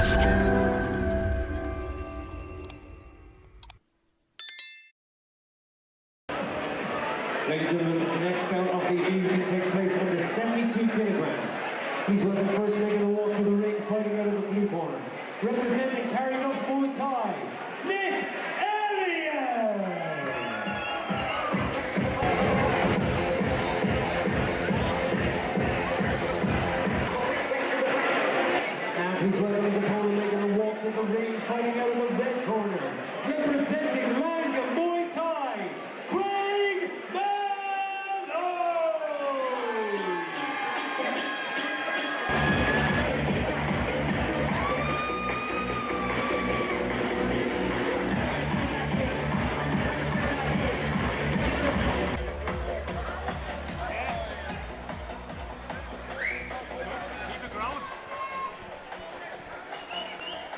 Ladies and gentlemen, this next bout of the evening takes place under 72 kilograms. Please welcome first making a walk to the ring, fighting out of the blue corner. Representing Carryduff Muay Thai, Nick Elliot! And please welcome his opponent making a walk to the ring, fighting out of the red corner. Representing Langka Muay Thai,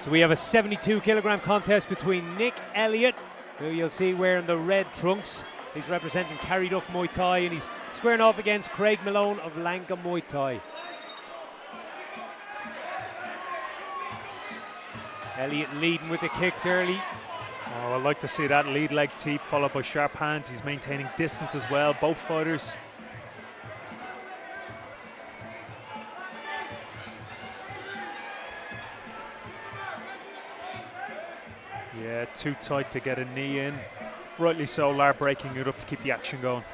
So we have a 72 kilogram contest between Nick Elliot, who you'll see wearing the red trunks. He's representing Carryduff Muay Thai, and he's squaring off against Craig Malone of Langka Muay Thai. Elliot leading with the kicks early. Oh, I like to see that lead leg teep followed by sharp hands. He's maintaining distance as well, both fighters. Yeah, too tight to get a knee in. Rightly so, Lar breaking it up to keep the action going.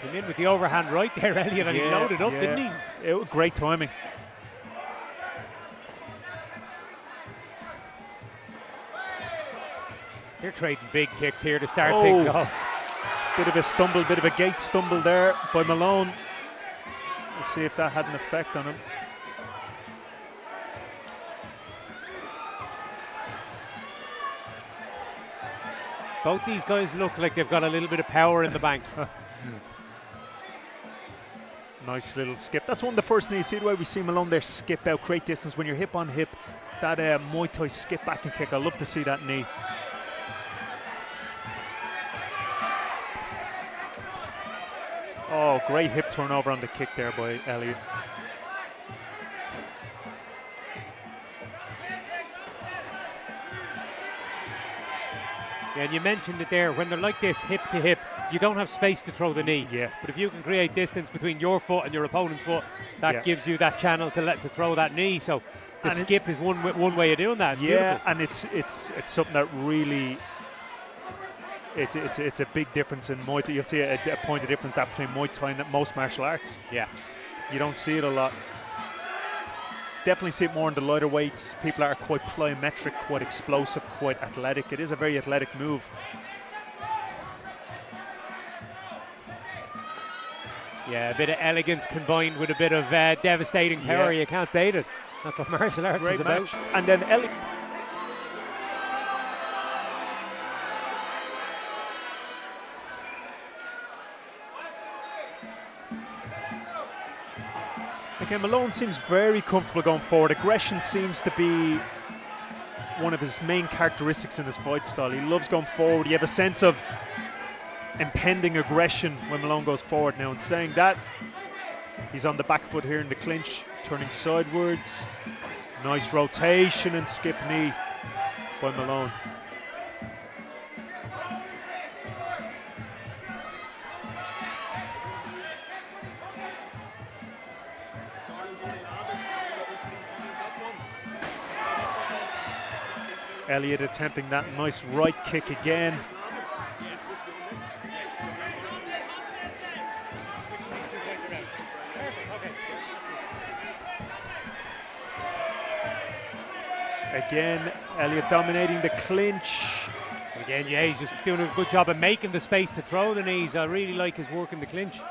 Came in with the overhand right there, Elliot, and he loaded up, didn't he? It was great timing. They're trading big kicks here to start things off. Bit of a stumble, bit of a gate stumble there by Malone. Let's see if that had an effect on him. Both these guys look like they've got a little bit of power in the bank. Nice little skip. That's one of the first things you see the way we see Malone there skip out, create distance. When you're hip on hip, that Muay Thai skip back and kick. I love to see that knee. Oh, great hip turnover on the kick there by Elliot. Yeah, and you mentioned it there, when they're like this, hip to hip, you don't have space to throw the knee. Yeah. But if you can create distance between your foot and your opponent's foot, that gives you that channel to throw that knee. So the skip is one way of doing that. It's beautiful. And it's something that really, it's a big difference in Muay Thai. You'll see a point of difference that between Muay Thai and most martial arts. Yeah. You don't see it a lot. Definitely see it more in the lighter weights. People are quite plyometric, quite explosive, quite athletic. It is a very athletic move. Yeah, a bit of elegance combined with a bit of devastating power. You can't beat it. That's what martial arts is about. And then Elliot. Okay, Malone seems very comfortable going forward. Aggression seems to be one of his main characteristics in his fight style. He loves going forward. You have a sense of impending aggression when Malone goes forward. Now, in saying that, he's on the back foot here in the clinch, turning sidewards. Nice rotation and skip knee by Malone. Elliot attempting that nice right kick again. Again, Elliot dominating the clinch. Again, yeah, he's just doing a good job of making the space to throw the knees. I really like his work in the clinch.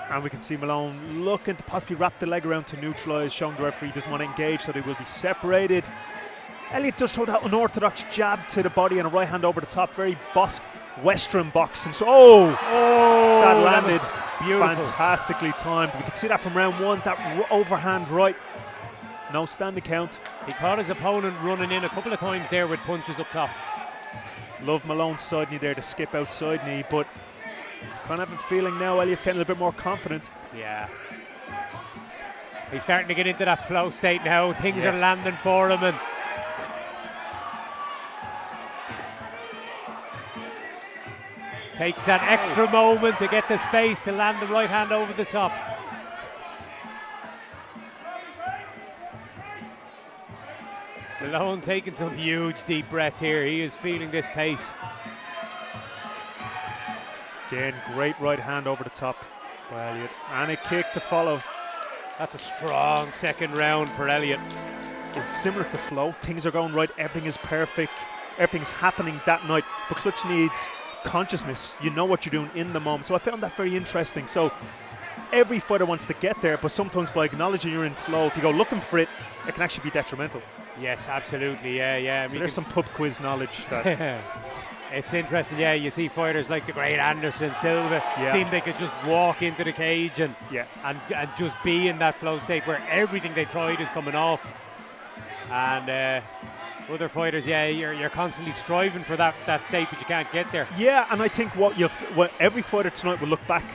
And we can see Malone looking to possibly wrap the leg around to neutralise, showing the referee he doesn't want to engage, so they will be separated. Elliot does throw that unorthodox jab to the body and a right hand over the top. Very Bosque Western boxing. So, that landed fantastically timed. We could see that from round one, that overhand right. No standing count. He caught his opponent running in a couple of times there with punches up top. Love Malone's side knee there, to skip outside knee, but kind of have a feeling now Elliot's getting a little bit more confident. Yeah. He's starting to get into that flow state now. Things are Yes. landing for him, and takes that extra moment to get the space to land the right hand over the top. Malone taking some huge deep breaths here. He is feeling this pace. Again, great right hand over the top by Elliot. And a kick to follow. That's a strong second round for Elliot. It's similar to Flow. Things are going right. Everything is perfect. Everything's happening that night. But Clutch needs consciousness. You know what you're doing in the moment. So I found that very interesting. So every fighter wants to get there, but sometimes by acknowledging you're in flow, if you go looking for it, it can actually be detrimental. Yes, absolutely. Yeah. So there's some pub quiz knowledge that it's interesting. Yeah, you see fighters like the great Anderson Silva Yeah. seem they could just walk into the cage and Yeah. and just be in that flow state where everything they tried is coming off. And other fighters, you're constantly striving for that state, but you can't get there. Yeah, and I think what every fighter tonight will look back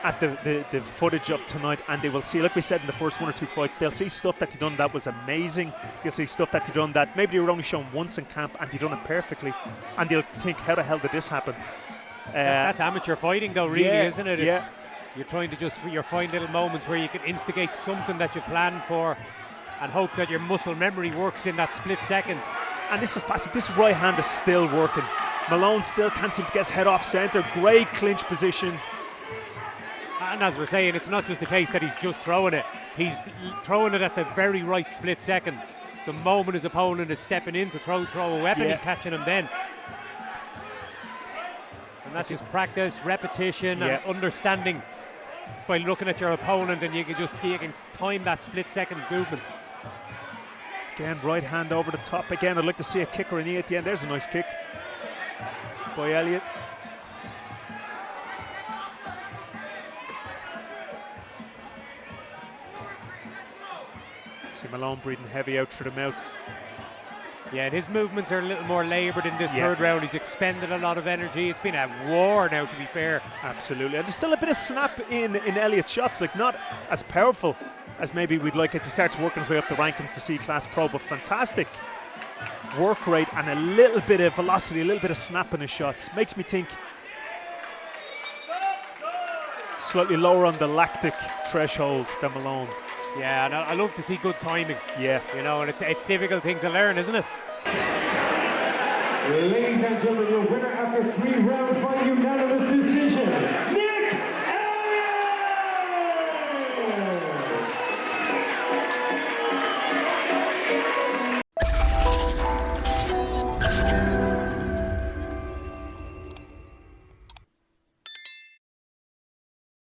at the footage of tonight, and they will see, like we said in the first one or two fights, they'll see stuff that they done that was amazing. They'll see stuff that they done that maybe they were only shown once in camp and they done it perfectly, and they'll think, how the hell did this happen? That's amateur fighting though, really, yeah, isn't it? yeah. You're trying to you're find little moments where you can instigate something that you planned for and hope that your muscle memory works in that split second. And this is fast. This right hand is still working. Malone still can't seem to get his head off centre. Great clinch position. And as we're saying, it's not just the case that he's just throwing it. He's throwing it at the very right split second. The moment his opponent is stepping in to throw a weapon, Yeah. he's catching him then. And that's just practice, repetition, and understanding by looking at your opponent, and you can time that split second movement. Again, right hand over the top. Again, I'd like to see a kick or a knee at the end. There's a nice kick by Elliot. See Malone breathing heavy out through the mouth. Yeah, and his movements are a little more laboured in this third round. He's expended a lot of energy. It's been a war now, to be fair. Absolutely. And there's still a bit of snap in Elliot's shots, like not as powerful as maybe we'd like it. He starts working his way up the rankings to C-Class Pro, but fantastic work rate and a little bit of velocity, a little bit of snap in his shots. Makes me think slightly lower on the lactic threshold than Malone. Yeah, and I love to see good timing. Yeah. You know, and it's a difficult thing to learn, isn't it? Ladies and gentlemen, your winner after 3 rounds by unanimous decision,